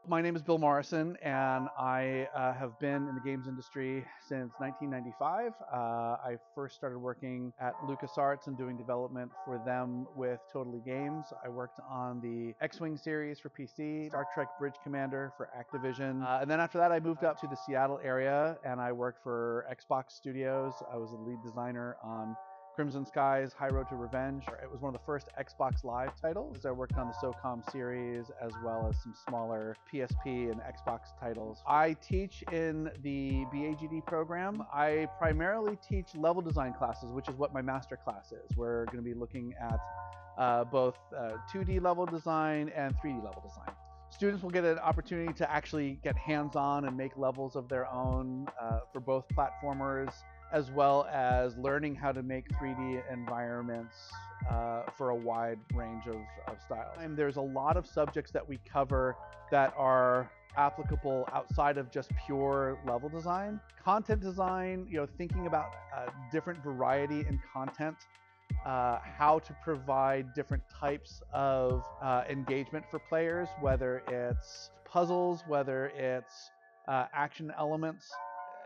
My name is Bill Morrison, and I have been in the games industry since 1995. I first started working at LucasArts and doing development for them with Totally Games. I worked on the X-Wing series for PC, Star Trek Bridge Commander for Activision, and then after that I moved up to the Seattle area and I worked for Xbox Studios. I was the lead designer on Crimson Skies, High Road to Revenge. It was one of the first Xbox Live titles. I worked on the SOCOM series as well as some smaller PSP and Xbox titles. I teach in the BAGD program. I primarily teach level design classes, which is what my Masterclass is. We're going to be looking at both 2D level design and 3D level design. Students will get an opportunity to actually get hands-on and make levels of their own for both platformers, as well as learning how to make 3D environments for a wide range of styles. And there's a lot of subjects that we cover that are applicable outside of just pure level design. Content design, thinking about different variety in content, how to provide different types of engagement for players, whether it's puzzles, whether it's action elements.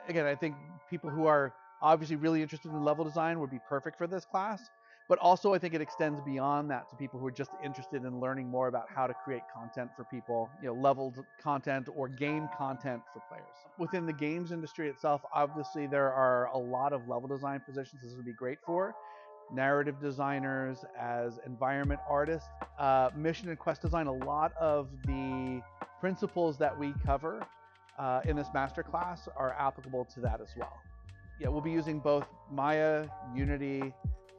Again, I think people who are obviously really interested in level design would be perfect for this class, but also I think it extends beyond that to people who are just interested in learning more about how to create content for people, leveled content or game content for players. Within the games industry itself, obviously there are a lot of level design positions this would be great for. Narrative designers, as environment artists, mission and quest design. A lot of the principles that we cover in this masterclass are applicable to that as well. Yeah, we'll be using both Maya, Unity,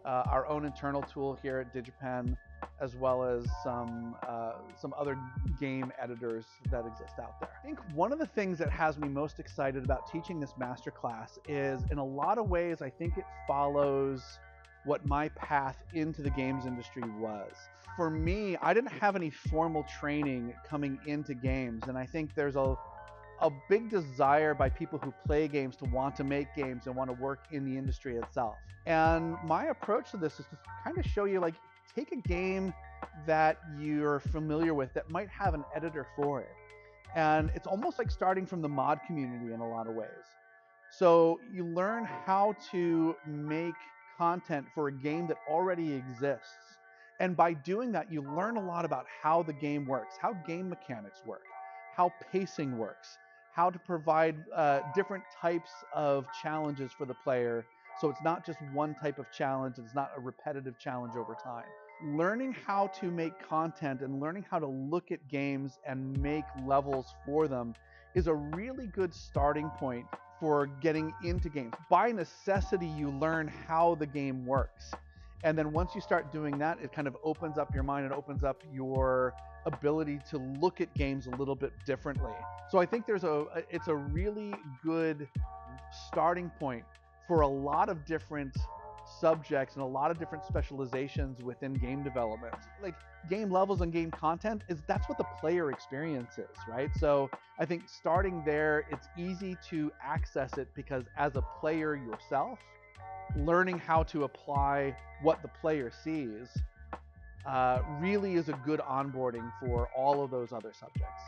our own internal tool here at DigiPen, as well as some other game editors that exist out there. I think one of the things that has me most excited about teaching this masterclass is, in a lot of ways, I think it follows what my path into the games industry was. For me, I didn't have any formal training coming into games, and I think there's a big desire by people who play games to want to make games and want to work in the industry itself. And my approach to this is to kind of show you, take a game that you're familiar with that might have an editor for it. And it's almost like starting from the mod community in a lot of ways. So you learn how to make content for a game that already exists. And by doing that, you learn a lot about how the game works, how game mechanics work, how pacing works, how to provide different types of challenges for the player. So it's not just one type of challenge, it's not a repetitive challenge over time. Learning how to make content and learning how to look at games and make levels for them is a really good starting point for getting into games. By necessity, you learn how the game works. And then once you start doing that, it kind of opens up your mind and opens up your ability to look at games a little bit differently. So I think it's a really good starting point for a lot of different subjects and a lot of different specializations within game development. Like game levels and game content that's what the player experience is, right? So I think starting there, it's easy to access it because as a player yourself, learning how to apply what the player sees really is a good onboarding for all of those other subjects.